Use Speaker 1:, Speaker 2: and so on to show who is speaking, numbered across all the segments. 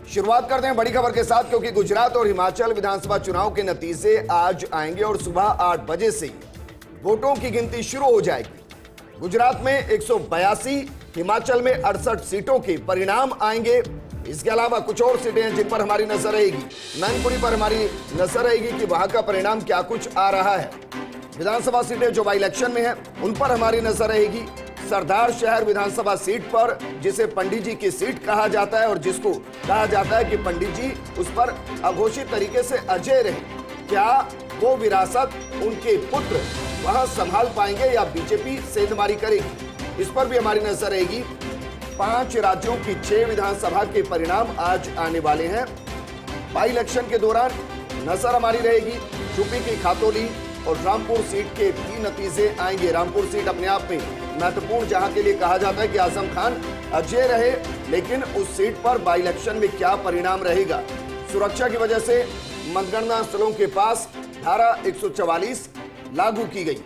Speaker 1: शुरुआत करते हैं बड़ी खबर के साथ, क्योंकि गुजरात और हिमाचल विधानसभा चुनाव के नतीजे आज आएंगे और सुबह 8 बजे से वोटों की गिनती शुरू हो जाएगी। गुजरात में 182, हिमाचल में 68 सीटों के परिणाम आएंगे। इसके अलावा कुछ और सीटें हैं जिन पर हमारी नजर रहेगी। मैनपुरी पर हमारी नजर रहेगी कि वहां का परिणाम क्या कुछ आ रहा है। विधानसभा सीटें जो बाई इलेक्शन में है उन पर हमारी नजर रहेगी। सरदार शहर विधानसभा सीट पर, जिसे पंडित जी की सीट कहा जाता है और जिसको कहा जाता है कि पंडित जी उस पर अघोषित तरीके से अजय रहे, क्या वो विरासत उनके पुत्र वहां संभाल पाएंगे या बीजेपी सेंधमारी करेगी, इस पर भी हमारी नजर रहेगी। 5 राज्यों की 6 विधानसभा के परिणाम आज आने वाले हैं। बाई इलेक्शन के दौरान नजर हमारी रहेगी यूपी की खातौली और रामपुर सीट के भी नतीजे आएंगे। रामपुर सीट अपने आप में महत्वपूर्ण, जहां के लिए कहा जाता है कि आजम खान अजय रहे, लेकिन उस सीट पर बाई इलेक्शन में क्या परिणाम रहेगा। सुरक्षा की वजह से मतगणना स्थलों के पास धारा 144 लागू की गई।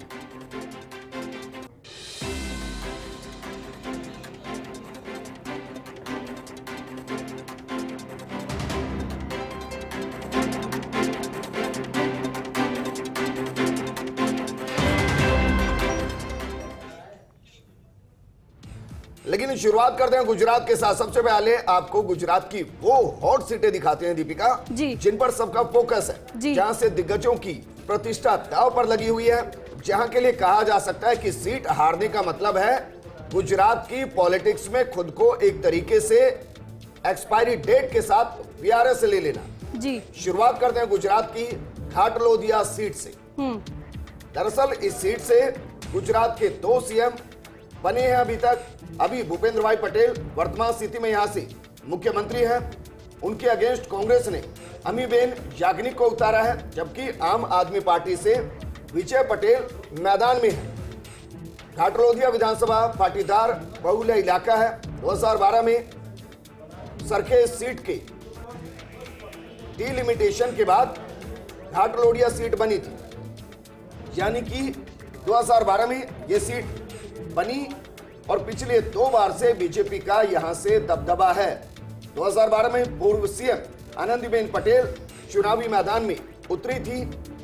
Speaker 1: लेकिन शुरुआत करते हैं गुजरात के साथ। सबसे पहले आपको गुजरात की वो हॉट सीटें दिखाते हैं दीपिका
Speaker 2: जी,
Speaker 1: जिन पर सबका फोकस है, जहां से दिग्गजों की प्रतिष्ठा दांव पर लगी हुई है, जहां के लिए कहा जा सकता है कि सीट हारने का मतलब है गुजरात की पॉलिटिक्स में खुद को एक तरीके से एक्सपायरी डेट के साथ वीआरएस से ले लेना
Speaker 2: जी।
Speaker 1: शुरुआत करते हैं गुजरात की घाटलोदिया सीट से। दरअसल इस सीट से गुजरात के 2 सीएम बने हैं अभी तक। अभी भूपेंद्र भाई पटेल वर्तमान स्थिति में यहां से मुख्यमंत्री हैं। उनके अगेंस्ट कांग्रेस ने अमीबेन याग्निक को उतारा है, जबकि आम आदमी पार्टी से विजय पटेल मैदान में है। घाटलोदिया विधानसभा पाटीदार बहुल्य इलाका है। 2012 में सरखे सीट के डिलिमिटेशन के बाद घाटलोदिया सीट बनी थी, यानी कि 2012 में यह सीट बनी और पिछले 2 बार से बीजेपी का यहां से दबदबा है। 2012 में पूर्व सीएम आनंदीबेन पटेल चुनावी मैदान में उतरी थी।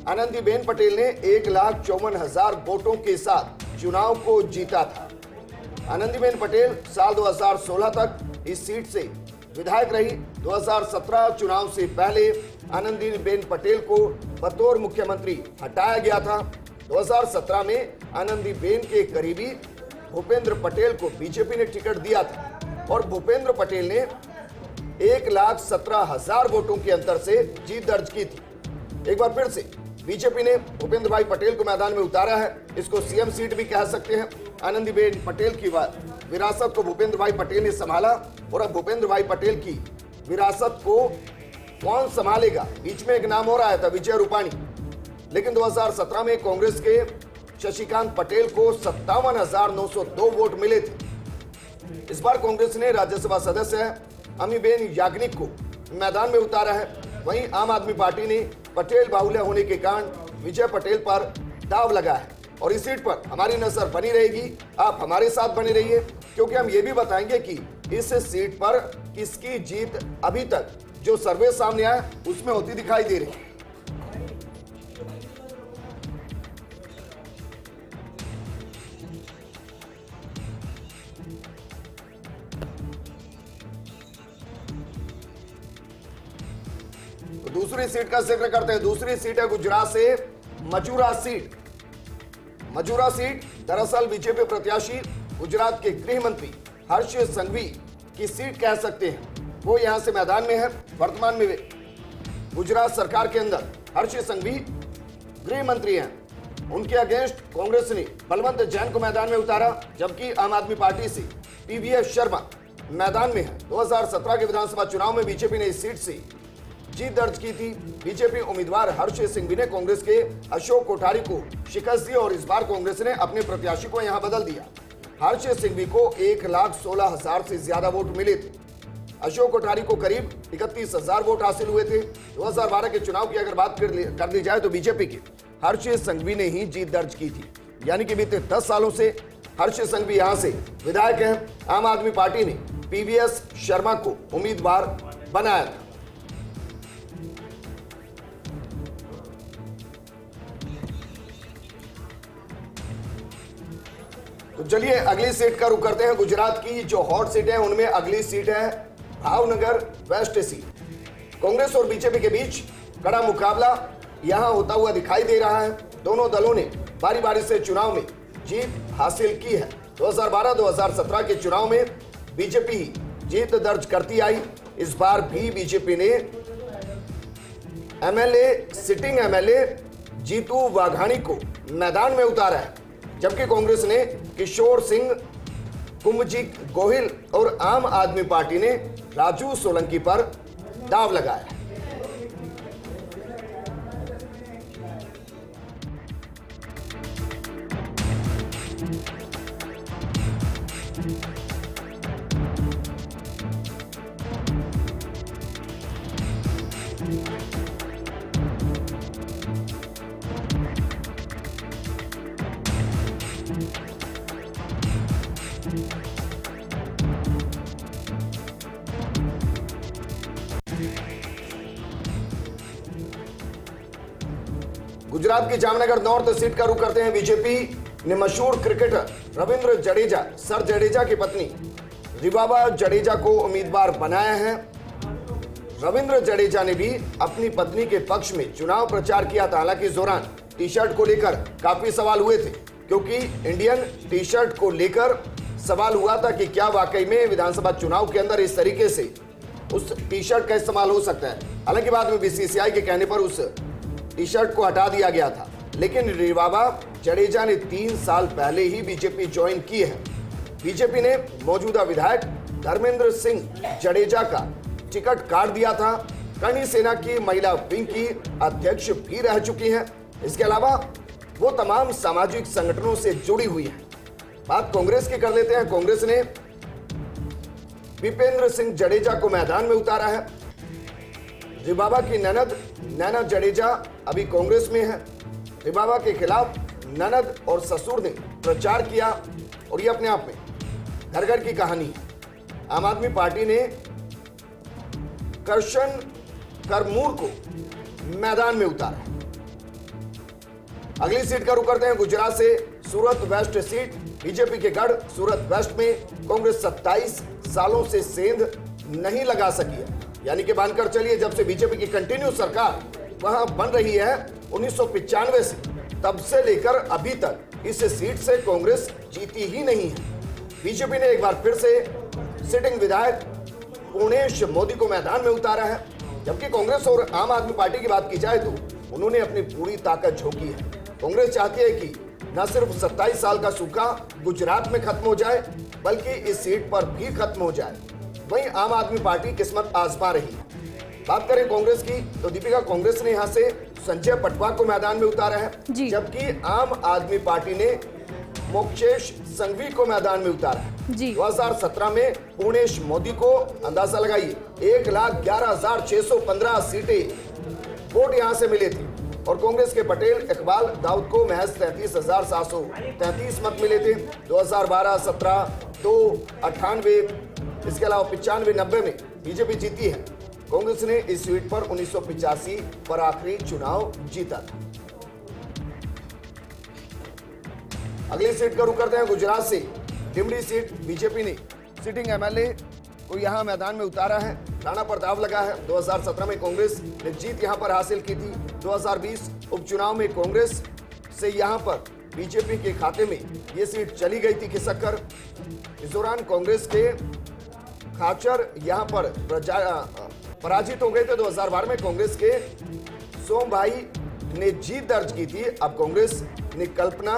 Speaker 1: आनंदीबेन पटेल ने 1,54,000 वोटों के साथ चुनाव को जीता था। आनंदीबेन पटेल साल 2016 तक इस सीट से विधायक रही। 2017 चुनाव से पहले आनंदीबेन पटेल को बतौर मुख्यमंत्री हटाया गया था। 2017 में आनंदीबेन के करीबी भूपेंद्र पटेल को बीजेपी ने टिकट दिया था और भूपेंद्र पटेल ने 1,17,000 वोटों के अंतर से जीत दर्ज की थी। एक बार फिर से बीजेपी ने भूपेंद्र भाई पटेल को मैदान में उतारा है। इसको सीएम सीट भी कह सकते हैं। आनंदीबेन पटेल की विरासत को भूपेंद्र भाई पटेल ने संभाला और अब भूपेंद्र भाई पटेल की विरासत को कौन संभालेगा, बीच में एक नाम हो रहा था विजय रूपाणी, लेकिन 2017 में कांग्रेस के शशिकांत पटेल को 57,902 वोट मिले थे। इस बार कांग्रेस ने राज्यसभा सदस्य अमीबेन याग्निक को मैदान में उतारा है। वहीं आम आदमी पार्टी ने पटेल बाहुल्य होने के कारण विजय पटेल पर दाव लगा है और इस सीट पर हमारी नजर बनी रहेगी। आप हमारे साथ बने रहिए, क्योंकि हम ये भी बताएंगे कि इस सीट पर किसकी जीत अभी तक जो सर्वे सामने आया उसमें होती दिखाई दे रही है। दूसरी सीट का जिक्र करते हैं। दूसरी सीट है गुजरात से मजूरा सीट। मजूरा सीट दरअसल बीजेपी प्रत्याशी गुजरात के गृह मंत्री हर्ष संघवी की सीट कह सकते हैं। वो यहां से मैदान में है। वर्तमान में गुजरात सरकार के अंदर हर्ष संघवी गृह मंत्री हैं। उनके अगेंस्ट कांग्रेस ने बलवंत जैन को मैदान में उतारा, जबकि आम आदमी पार्टी से पीवीएस शर्मा मैदान में है। 2017 के विधानसभा चुनाव में बीजेपी ने इस सीट से जीत दर्ज की थी। बीजेपी उम्मीदवार हर्ष सिंघवी ने कांग्रेस के अशोक कोठारी को शिकस्त दी और इस बार कांग्रेस ने अपने प्रत्याशी को यहां बदल दिया। हर्ष सिंघवी को 1,16,000 से ज्यादा वोट मिले थे। अशोक कोठारी को करीब 31,000 वोट हासिल हुए थे। 2012 के चुनाव की अगर बात कर ली जाए तो बीजेपी के हर्ष संघवी ने ही जीत दर्ज की थी, यानी कि बीते 10 सालों से हर्ष संघवी यहां से विधायक हैं। आम आदमी पार्टी ने पीवीएस शर्मा को उम्मीदवार बनाया था। तो चलिए अगली सीट का रुख करते हैं। गुजरात की जो हॉट सीट है उनमें अगली सीट है भावनगर वेस्ट सीट। कांग्रेस और बीजेपी के बीच कड़ा मुकाबला यहां होता हुआ दिखाई दे रहा है। दोनों दलों ने बारी बारी से चुनाव में जीत हासिल की है। 2012-2017 के चुनाव में बीजेपी ही जीत दर्ज करती आई। इस बार भी बीजेपी ने सिटिंग एमएलए जीतू वाघानी को मैदान में उतारा है, जबकि कांग्रेस ने किशोर सिंह, कुंभजी गोहिल और आम आदमी पार्टी ने राजू सोलंकी पर दांव लगाया है। गुजरात की जामनगर नॉर्थ सीट का रुख करते हैं। बीजेपी ने मशहूर क्रिकेटर रविंद्र जडेजा, सर जडेजा की पत्नी रिवाबा जडेजा को उम्मीदवार बनाया है। रविंद्र जडेजा ने भी अपनी पत्नी के पक्ष में चुनाव प्रचार किया था। हालांकि इस दौरान टी शर्ट को लेकर काफी सवाल हुए थे, क्योंकि इंडियन टी शर्ट को लेकर सवाल हुआ था कि क्या वाकई में विधानसभा चुनाव के अंदर इस तरीके से उस टी शर्ट का इस्तेमाल हो सकता है। हालांकि बाद में बीसीसीआई के कहने पर उस टी शर्ट को हटा दिया गया था। लेकिन रिवाबा जडेजा ने 3 साल पहले ही बीजेपी ज्वाइन की है। बीजेपी ने मौजूदा विधायक धर्मेंद्र सिंह जडेजा का टिकट काट दिया था। करणी सेना की महिला विंग की अध्यक्ष भी रह चुकी हैं। इसके अलावा वो तमाम सामाजिक संगठनों से जुड़ी हुई है। बात कांग्रेस की कर लेते हैं। कांग्रेस ने विपेंद्र सिंह जडेजा को मैदान में उतारा है। रिवाबा की ननद नैना जडेजा अभी कांग्रेस में है। रिवाबा के खिलाफ ननद और ससुर ने प्रचार किया और ये अपने आप में घर घर की कहानी है। आम आदमी पार्टी ने करशन करमूर को मैदान में उतारा। अगली सीट का रुख करते हैं। गुजरात से सूरत वेस्ट सीट। बीजेपी के गढ़ सूरत वेस्ट में कांग्रेस 27 सालों से सेंध नहीं लगा सकी है। यानी कि मानकर चलिए, जब से बीजेपी की कंटिन्यू सरकार वहां बन रही है 1995 से, तब से लेकर अभी तक इस सीट से कांग्रेस जीती ही नहीं है। बीजेपी ने एक बार फिर से सिटिंग विधायक पूर्णेश मोदी को मैदान में उतारा है। जबकि कांग्रेस और आम आदमी पार्टी की बात की जाए तो उन्होंने अपनी पूरी ताकत झोंकी है। कांग्रेस चाहती है कि न सिर्फ 27 साल का सूखा गुजरात में खत्म हो जाए, बल्कि इस सीट पर भी खत्म हो जाए। वहीं आम आदमी पार्टी किस्मत आजमा रही है। बात करें कांग्रेस की तो दीपिका, कांग्रेस ने यहां से संजय पटवा को मैदान में उतारा है, जबकि आम आदमी पार्टी ने मोक्षेश संघवी को मैदान में उतारा है। 2017 में पूर्णेश मोदी को, अंदाजा लगाइए, 1,11,615 सीटें वोट यहां से मिले थे और कांग्रेस के पटेल इकबाल दाऊद को महज 33,733 मत मिले थे। 2012, 17, 2, 98, इसके अलावा 95, 90 में बीजेपी जीती है। कांग्रेस ने इस सीट पर 1985 पर आखिरी चुनाव जीता था। अगली सीट का रुख करते हैं। गुजरात से डिमरी सीट। बीजेपी ने सिटिंग एमएलए को यहां मैदान में उतारा है। राणा पर दाव लगा है। 2017 में कांग्रेस ने जीत यहां पर हासिल की थी। 2020 उपचुनाव में कांग्रेस से यहां पर बीजेपी के खाते में यह सीट चली गई थी खिसक कर। इस दौरान कांग्रेस के खाचर यहां पर पराजित हो गए थे। 2012 में कांग्रेस के सोम भाई ने जीत दर्ज की थी। अब कांग्रेस ने कल्पना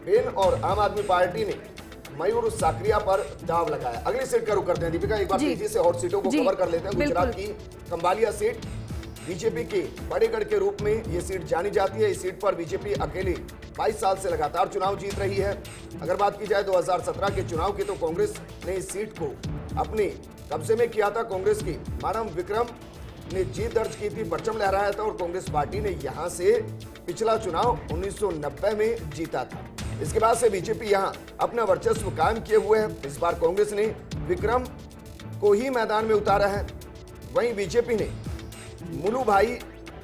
Speaker 1: बेन और आम आदमी पार्टी ने मयूर साकरिया पर दाव लगाया। अगली सीट का रुख करते हैं। दीपिका, एक बार तेजी से हॉट सीटों को कवर कर लेते हैं। गुजरात की कंबालिया सीट बीजेपी के बड़े गढ़ के रूप में यह सीट जानी जाती है। इस सीट पर बीजेपी अकेले 22 साल से लगातार चुनाव जीत रही है। अगर बात की जाए 2017 के चुनाव की तो कांग्रेस ने इस सीट को अपने कब्जे में किया था। कांग्रेस की मानव विक्रम ने जीत दर्ज की थी, परचम लहराया था और कांग्रेस पार्टी ने यहां से पिछला चुनाव 1990 में जीता था। इसके बाद से बीजेपी यहां अपना वर्चस्व कायम किए हुए है। इस बार कांग्रेस ने विक्रम को ही मैदान में उतारा है। वहीं बीजेपी ने मुलू भाई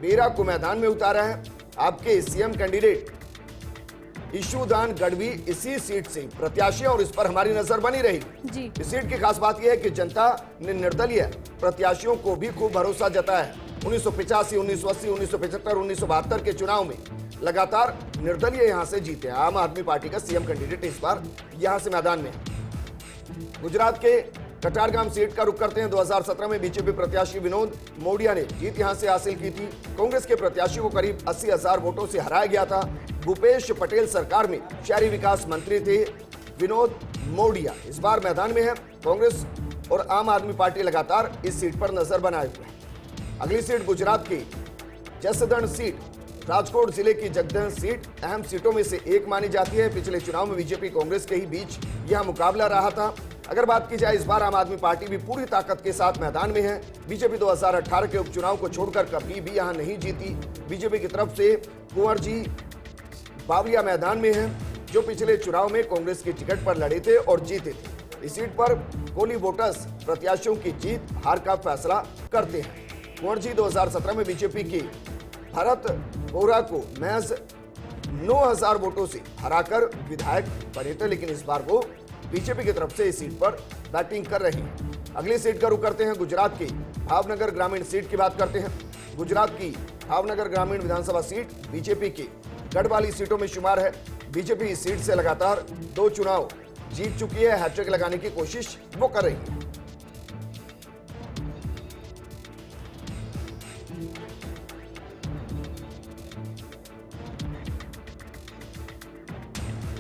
Speaker 1: बेरा को मैदान में उतारा है। आपके सीएम कैंडिडेट ईशुदान गढ़वी इसी सीट से प्रत्याशी और इस पर हमारी नजर बनी रहेगी। इस सीट की खास बात यह है कि जनता ने निर्दलीय प्रत्याशियों को भी खूब भरोसा जताया है। 1985, 1980, 1975, 1972 के चुनाव में लगातार निर्दलीय यहां से जीते। आम आदमी पार्टी का सीएम कैंडिडेट इस बार यहां से मैदान में है। गुजरात के कटारगाम सीट का रुख करते हैं। 2017 में बीजेपी प्रत्याशी विनोद मोडिया ने जीत यहां से हासिल की थी। कांग्रेस के प्रत्याशी को करीब 80,000 वोटों से हराया गया था। भूपेश पटेल सरकार में शहरी विकास मंत्री थे विनोद मोडिया। इस बार मैदान में है। कांग्रेस और आम आदमी पार्टी लगातार इस सीट पर नजर बनाए हुए हैं। अगली सीट गुजरात की जसदण सीट, राजकोट जिले की जगदण सीट अहम सीटों में से एक मानी जाती है। पिछले चुनाव में बीजेपी कांग्रेस के ही बीच यह मुकाबला रहा था। अगर बात की जाए, इस बार आम आदमी पार्टी भी पूरी ताकत के साथ मैदान में है। बीजेपी 2018 के उपचुनाव को छोड़कर कभी भी यहां नहीं जीती। बीजेपी की तरफ से कुंवर जी बावरिया मैदान में है, जो पिछले चुनाव में कांग्रेस की टिकट पर लड़े थे और जीते थे। इस सीट पर कोली वोटर्स प्रत्याशियों की जीत हार का फैसला करते हैं। कुंवर जी 2017 में बीजेपी की भरत बोरा को महज 9,000 वोटों से हराकर विधायक बने थे, लेकिन इस बार वो बीजेपी की तरफ से इस सीट पर बैटिंग कर रही है। अगली सीट का रुख करते हैं। गुजरात की भावनगर ग्रामीण सीट की बात करते हैं। गुजरात की भावनगर ग्रामीण विधानसभा सीट बीजेपी की गढ़ वाली सीटों में शुमार है। बीजेपी इस सीट से लगातार 2 चुनाव जीत चुकी है। हैट्रिक लगाने की कोशिश वो कर रही है।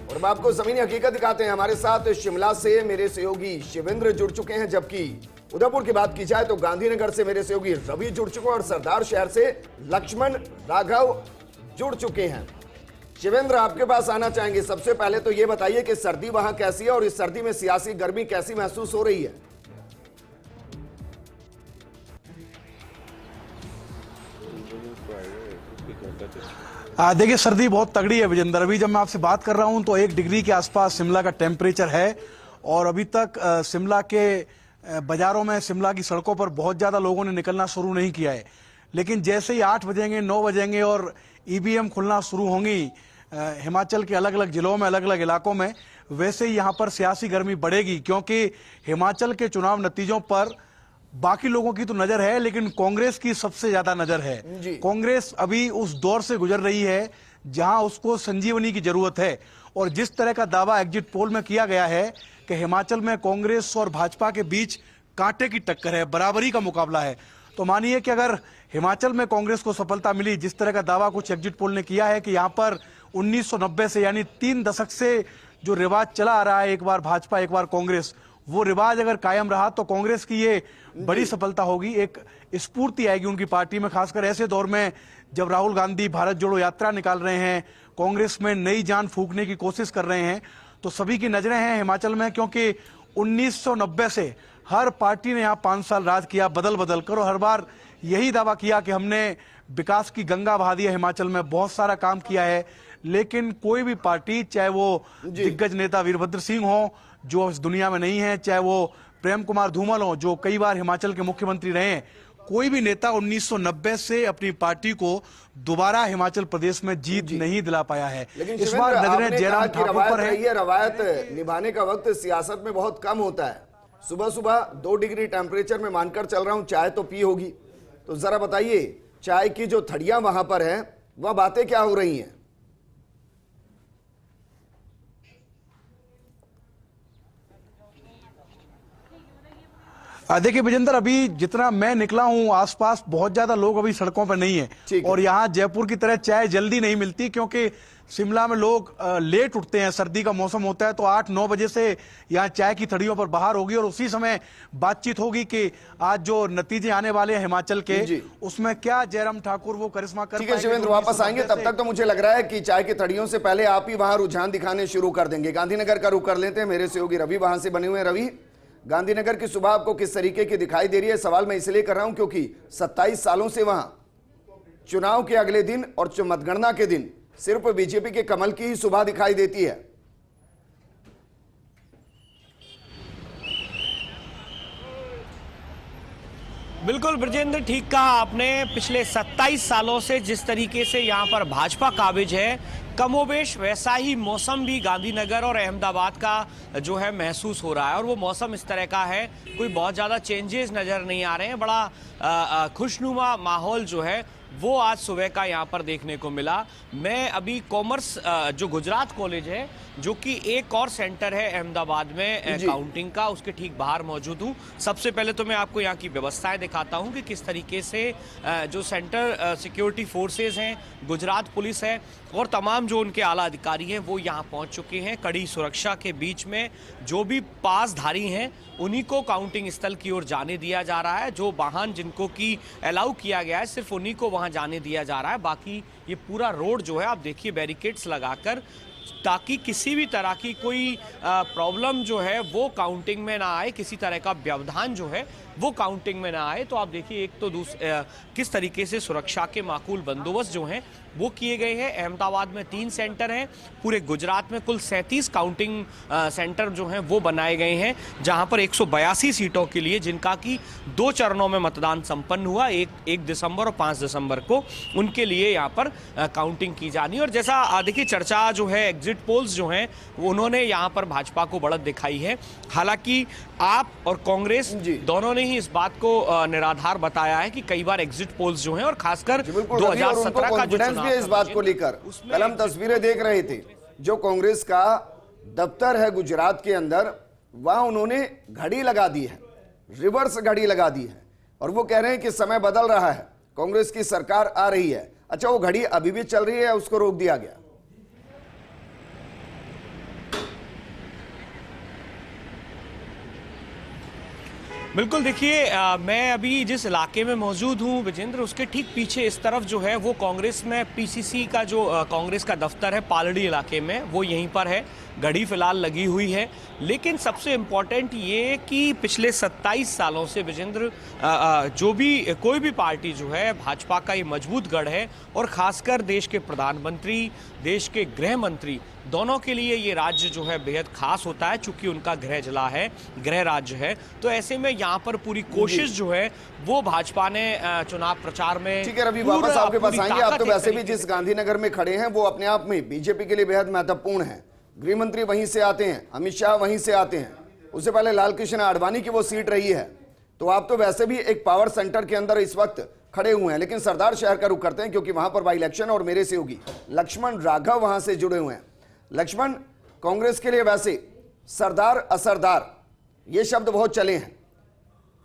Speaker 1: और हम आपको जमीनी हकीकत दिखाते हैं। हमारे साथ शिमला से मेरे सहयोगी शिवेंद्र जुड़ चुके हैं, जबकि उदयपुर की बात की जाए तो गांधीनगर से मेरे सहयोगी रवि जुड़ चुके हैं और सरदार शहर से लक्ष्मण राघव जुड़ चुके हैं। शिवेंद्र, आपके पास आना चाहेंगे। सबसे पहले तो ये बताइए कि सर्दी वहां कैसी है और इस सर्दी में सियासी गर्मी कैसी महसूस हो रही है?
Speaker 2: देखिए, सर्दी बहुत तगड़ी है विजेंद्र। अभी जब मैं आपसे बात कर रहा हूं तो 1 डिग्री के आसपास शिमला का टेम्परेचर है और अभी तक शिमला के बाजारों में, शिमला की सड़कों पर बहुत ज्यादा लोगों ने निकलना शुरू नहीं किया है। लेकिन जैसे ही 8 बजेंगे, 9 बजेंगे और ईवीएम खुलना शुरू होंगी हिमाचल के अलग अलग जिलों में, अलग अलग इलाकों में, वैसे ही यहाँ पर सियासी गर्मी बढ़ेगी। क्योंकि हिमाचल के चुनाव नतीजों पर बाकी लोगों की तो नजर है, लेकिन कांग्रेस की सबसे ज्यादा नजर है। कांग्रेस अभी उस दौर से गुजर रही है जहां उसको संजीवनी की जरूरत है। और जिस तरह का दावा एग्जिट पोल में किया गया है कि हिमाचल में कांग्रेस और भाजपा के बीच कांटे की टक्कर है, बराबरी का मुकाबला है, तो मानिए कि अगर हिमाचल में कांग्रेस को सफलता मिली, जिस तरह का दावा कुछ एग्जिट पोल ने किया है कि यहां पर 1990 से, यानी 3 दशक से जो रिवाज चला आ रहा है, एक बार भाजपा एक बार कांग्रेस, वो रिवाज अगर कायम रहा तो कांग्रेस की ये बड़ी सफलता होगी। एक स्फूर्ति आएगी उनकी पार्टी में, खासकर ऐसे दौर में जब राहुल गांधी भारत जोड़ो यात्रा निकाल रहे हैं, कांग्रेस में नई जान फूंकने की कोशिश कर रहे हैं। तो सभी की नजरें हैं हिमाचल में, क्योंकि 1990 से हर पार्टी ने यहाँ 5 साल राज किया बदल बदल कर, और हर बार यही दावा किया कि हमने विकास की गंगा बहा दी है, हिमाचल में बहुत सारा काम किया है। लेकिन कोई भी पार्टी, चाहे वो दिग्गज नेता वीरभद्र सिंह हो जो इस दुनिया में नहीं है, चाहे वो प्रेम कुमार धूमल हो जो कई बार हिमाचल के मुख्यमंत्री रहे हैं, कोई भी नेता 1990 से अपनी पार्टी को दोबारा हिमाचल प्रदेश में जीत नहीं दिला पाया है।
Speaker 1: इस बार नजरें जयराम ठाकुर पर है। रवायत निभाने का वक्त सियासत में बहुत कम होता है। सुबह सुबह 2 डिग्री टेम्परेचर में मानकर चल रहा हूं, चाय तो पी होगी, तो जरा बताइए चाय की जो थड़ियां वहां पर है वह बातें क्या हो रही हैं?
Speaker 2: देखिए विजेंद्र, अभी जितना मैं निकला हूं आसपास बहुत ज्यादा लोग अभी सड़कों पर नहीं है। और यहाँ जयपुर की तरह चाय जल्दी नहीं मिलती, क्योंकि शिमला में लोग लेट उठते हैं, सर्दी का मौसम होता है, तो 8-9 बजे से यहाँ चाय की थड़ियों पर बाहर होगी और उसी समय बातचीत होगी कि आज जो नतीजे आने वाले हैं हिमाचल के, उसमें क्या जयराम ठाकुर वो करिश्मा कर।
Speaker 1: ठीक है शिवेंद्र, वापस आएंगे। तब तक तो मुझे लग रहा है कि चाय की थड़ियों से पहले आप ही वहां रुझान दिखाने शुरू कर देंगे। गांधीनगर का रुख कर लेते हैं। मेरे सहयोगी रवि वहां से बने हुए हैं। रवि, गांधीनगर की सुबह आपको किस तरीके की दिखाई दे रही है? सवाल मैं इसलिए कर रहा हूं क्योंकि 27 सालों से वहां चुनाव के अगले दिन और मतगणना के दिन सिर्फ बीजेपी के कमल की ही सुबह दिखाई देती है।
Speaker 3: बिल्कुल ब्रजेंद्र, ठीक कहा आपने। पिछले 27 सालों से जिस तरीके से यहाँ पर भाजपा काबिज है, कमोबेश वैसा ही मौसम भी गांधीनगर और अहमदाबाद का जो है महसूस हो रहा है। और वो मौसम इस तरह का है, कोई बहुत ज़्यादा चेंजेस नज़र नहीं आ रहे हैं। बड़ा खुशनुमा माहौल जो है वो आज सुबह का यहाँ पर देखने को मिला। मैं अभी कॉमर्स जो गुजरात कॉलेज है, जो कि एक और सेंटर है अहमदाबाद में काउंटिंग का, उसके ठीक बाहर मौजूद हूँ। सबसे पहले तो मैं आपको यहाँ की व्यवस्थाएं दिखाता हूँ कि किस तरीके से जो सेंटर सिक्योरिटी फोर्सेस हैं, गुजरात पुलिस है और तमाम जो उनके आला अधिकारी हैं वो यहाँ पहुँच चुके हैं। कड़ी सुरक्षा के बीच में जो भी पासधारी हैं उन्हीं को काउंटिंग स्थल की ओर जाने दिया जा रहा है। जो वाहन जिनको की अलाउ किया गया है, सिर्फ उन्हीं को वहाँ जाने दिया जा रहा है। बाकी ये पूरा रोड जो है आप देखिए बैरिकेड्स लगाकर, ताकि किसी भी तरह की कोई प्रॉब्लम जो है वो काउंटिंग में ना आए, किसी तरह का व्यवधान जो है वो काउंटिंग में ना आए। तो आप देखिए एक तो किस तरीके से सुरक्षा के माकूल बंदोबस्त जो हैं वो किए गए हैं। अहमदाबाद में 3 सेंटर हैं, पूरे गुजरात में कुल 37 काउंटिंग सेंटर जो हैं वो बनाए गए हैं, जहां पर 182 सीटों के लिए, जिनका कि 2 चरणों में मतदान संपन्न हुआ, 1 दिसंबर और 5 दिसंबर को, उनके लिए यहाँ पर काउंटिंग की जानी। और जैसा देखिए चर्चा जो है, एग्जिट पोल्स जो हैं उन्होंने यहाँ पर भाजपा को बढ़त दिखाई है। हालांकि आप और कांग्रेस दोनों ने ही इस बात को निराधार बताया है कि कई बार एग्जिट पोल्स जो हैं, और खासकर 2017 का जो
Speaker 1: चुनाव है इस बात को लेकर, कल हम तस्वीरें देख रहे थे, जो कांग्रेस का दफ्तर है गुजरात के अंदर, वहां उन्होंने घड़ी लगा दी है, रिवर्स घड़ी लगा दी है, और वो कह रहे हैं कि समय बदल रहा है, कांग्रेस की सरकार आ रही है। अच्छा, वो घड़ी अभी भी चल रही है, उसको रोक दिया गया?
Speaker 3: बिल्कुल, देखिए मैं अभी जिस इलाके में मौजूद हूँ विजेंद्र, उसके ठीक पीछे इस तरफ जो है वो कांग्रेस में पीसीसी का जो कांग्रेस का दफ्तर है पालड़ी इलाके में, वो यहीं पर है। घड़ी फिलहाल लगी हुई है, लेकिन सबसे इम्पॉर्टेंट ये कि पिछले 27 सालों से विजेंद्र जो भी कोई भी पार्टी जो है, भाजपा का ये मजबूत गढ़ है। और खासकर देश के प्रधानमंत्री, देश के गृह मंत्री, दोनों के लिए ये राज्य जो है बेहद खास होता है, चूंकि उनका गृह जिला है, गृह राज्य है। तो ऐसे में यहाँ पर पूरी कोशिश जो है वो भाजपा ने चुनाव प्रचार में,
Speaker 1: ठीक है रवि, वापस आपके पास आएंगे। आप तो वैसे भी जिस गांधीनगर में खड़े हैं वो अपने आप में बीजेपी के लिए बेहद महत्वपूर्ण है। गृह मंत्री वहीं से आते हैं, अमित शाह वहीं से आते हैं, उससे पहले लाल कृष्ण आडवाणी की वो सीट रही है। तो आप तो वैसे भी एक पावर सेंटर के अंदर इस वक्त खड़े हुए हैं, लेकिन सरदार शहर का रुख करते हैं क्योंकि वहां पर बाई इलेक्शन और मेरे सहयोगी लक्ष्मण राघव वहां से जुड़े हुए हैं। लक्ष्मण, कांग्रेस के लिए वैसे सरदार असरदार ये शब्द बहुत चले हैं।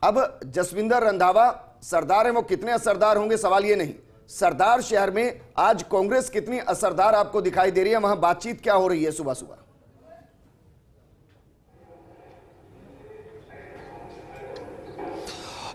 Speaker 1: अब जसविंदर रंधावा सरदार हैं, वो कितने असरदार होंगे सवाल ये नहीं। सरदार शहर में आज कांग्रेस कितनी असरदार आपको दिखाई दे रही है? वहां बातचीत क्या हो रही है सुबह सुबह?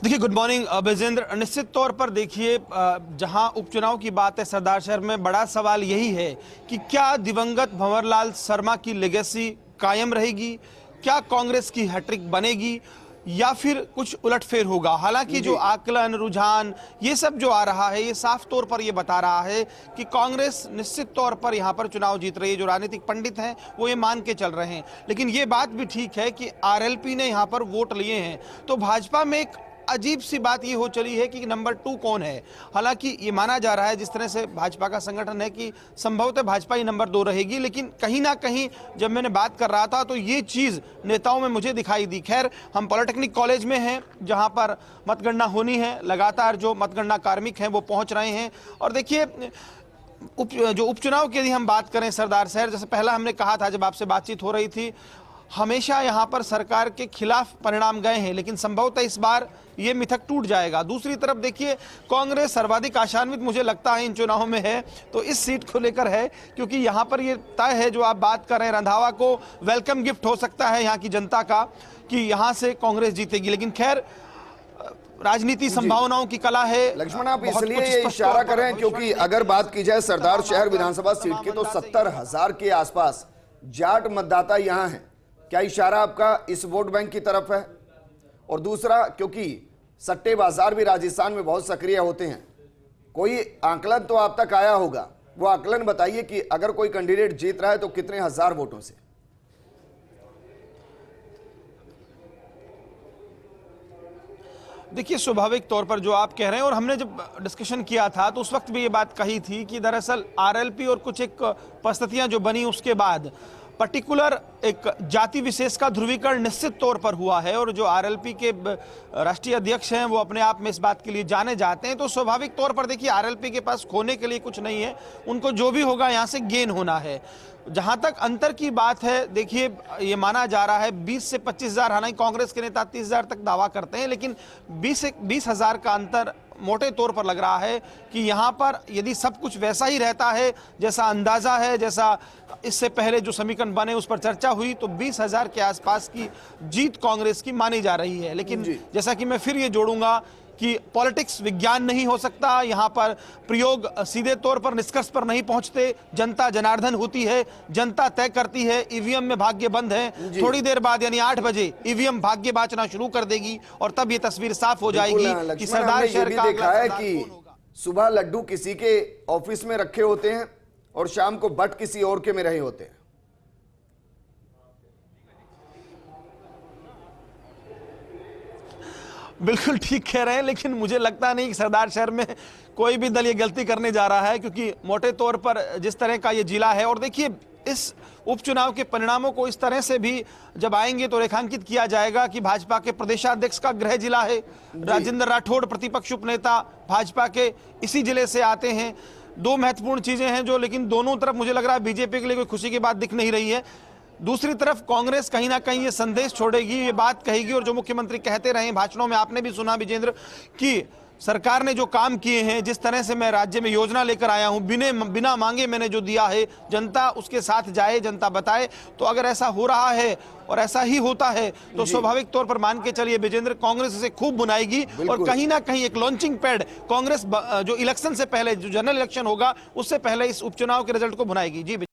Speaker 4: देखिए, गुड मॉर्निंग विजेंद्र। निश्चित तौर पर देखिए, जहां उपचुनाव की बात है सरदार शहर में, बड़ा सवाल यही है कि क्या दिवंगत भंवरलाल शर्मा की लेगेसी कायम रहेगी, क्या कांग्रेस की हैट्रिक बनेगी, या फिर कुछ उलटफेर होगा। हालांकि जो आकलन, रुझान, ये सब जो आ रहा है, ये साफ तौर पर ये बता रहा है कि कांग्रेस निश्चित तौर पर यहाँ पर चुनाव जीत रही है। जो राजनीतिक पंडित हैं वो ये मान के चल रहे हैं, लेकिन ये बात भी ठीक है कि आरएलपी ने यहाँ पर वोट लिए हैं। तो भाजपा में एक अजीब सी बात ये हो चली है कि नंबर 2 कौन है। हालांकि ये माना जा रहा है, जिस तरह से भाजपा का संगठन है, कि संभवतः भाजपा ही नंबर 2 रहेगी, लेकिन कहीं ना कहीं जब मैंने बात कर रहा था तो ये चीज़ नेताओं में मुझे दिखाई दी। खैर, हम पॉलिटेक्निक कॉलेज में हैं जहां पर मतगणना होनी है, लगातार जो मतगणना कार्मिक हैं वो पहुंच रहे हैं। और देखिए, जो उपचुनाव की यदि हम बात करें सरदार शहर, जैसे पहला हमने कहा था जब आपसे बातचीत हो रही थी, हमेशा यहाँ पर सरकार के खिलाफ परिणाम गए हैं, लेकिन संभवतः इस बार ये मिथक टूट जाएगा। दूसरी तरफ देखिए, कांग्रेस सर्वाधिक आशान्वित मुझे लगता है इन चुनावों में है, तो इस सीट को लेकर है, क्योंकि यहाँ पर ये तय है, जो आप बात कर रहे हैं, रंधावा को वेलकम गिफ्ट हो सकता है यहाँ की जनता का कि यहाँ से कांग्रेस जीतेगी। लेकिन खैर, राजनीति संभावनाओं की कला है।
Speaker 1: लक्ष्मण, आप इसलिए ये इशारा कर रहे हैं क्योंकि अगर बात की जाए सरदार शहर विधानसभा सीट की, तो 70,000 के आसपास जाट मतदाता यहाँ हैं। क्या इशारा आपका इस वोट बैंक की तरफ है? और दूसरा, क्योंकि सट्टे बाजार भी राजस्थान में बहुत सक्रिय होते हैं, कोई आंकलन तो आप तक आया होगा, वो आंकलन बताइए कि अगर कोई कैंडिडेट जीत रहा है तो कितने हजार वोटों से?
Speaker 4: देखिए, स्वाभाविक तौर पर जो आप कह रहे हैं, और हमने जब डिस्कशन किया था तो उस वक्त भी ये बात कही थी कि दरअसल आरएलपी और कुछ एक परिस्थितियां जो बनी उसके बाद पर्टिकुलर एक जाति विशेष का ध्रुवीकरण निश्चित तौर पर हुआ है, और जो आरएलपी के राष्ट्रीय अध्यक्ष हैं वो अपने आप में इस बात के लिए जाने जाते हैं। तो स्वाभाविक तौर पर देखिए, आरएलपी के पास खोने के लिए कुछ नहीं है, उनको जो भी होगा यहाँ से गेन होना है। जहां तक अंतर की बात है, देखिए ये माना जा रहा है 20 से 25,000, हालांकि कांग्रेस के नेता 30,000 तक दावा करते हैं, लेकिन 20,000 का अंतर मोटे तौर पर लग रहा है कि यहां पर यदि सब कुछ वैसा ही रहता है जैसा अंदाजा है, जैसा इससे पहले जो समीकरण बने उस पर चर्चा हुई, तो 20,000 के आसपास की जीत कांग्रेस की मानी जा रही है। लेकिन जैसा कि मैं फिर ये जोड़ूंगा कि पॉलिटिक्स विज्ञान नहीं हो सकता, यहाँ पर प्रयोग सीधे तौर पर निष्कर्ष पर नहीं पहुंचते। जनता जनार्दन होती है, जनता तय करती है। ईवीएम में भाग्य बंद है, थोड़ी देर बाद यानी 8 बजे ईवीएम भाग्य बाचना शुरू कर देगी और तब ये तस्वीर साफ हो जाएगी कि सरदार शहर का
Speaker 1: देखा है कि सुबह लड्डू किसी के ऑफिस में रखे होते हैं और शाम को बट किसी और के में रहे होते हैं।
Speaker 4: बिल्कुल ठीक कह रहे हैं, लेकिन मुझे लगता नहीं कि सरदार शहर में कोई भी दल ये गलती करने जा रहा है, क्योंकि मोटे तौर पर जिस तरह का ये जिला है, और देखिए इस उपचुनाव के परिणामों को इस तरह से भी जब आएंगे तो रेखांकित किया जाएगा कि भाजपा के प्रदेशाध्यक्ष का गृह जिला है। राजेंद्र राठौड़ प्रतिपक्ष उपनेता भाजपा के इसी जिले से आते हैं। दो महत्वपूर्ण चीजें हैं जो, लेकिन दोनों तरफ मुझे लग रहा है बीजेपी के लिए कोई खुशी की बात दिख नहीं रही है। दूसरी तरफ कांग्रेस कहीं ना कहीं ये संदेश छोड़ेगी, ये बात कहेगी, और जो मुख्यमंत्री कहते रहे भाषणों में, आपने भी सुना विजेंद्र, कि सरकार ने जो काम किए हैं, जिस तरह से मैं राज्य में योजना लेकर आया हूं, बिना मांगे मैंने जो दिया है, जनता उसके साथ जाए, जनता बताए। तो अगर ऐसा हो रहा है और ऐसा ही होता है तो स्वाभाविक तौर पर मान के चलिए विजेंद्र, कांग्रेस इसे खूब बुनाएगी और कहीं ना कहीं एक लॉन्चिंग पैड कांग्रेस जो इलेक्शन से पहले, जो जनरल इलेक्शन होगा उससे पहले, इस उपचुनाव के रिजल्ट को बुनाएगी। जी।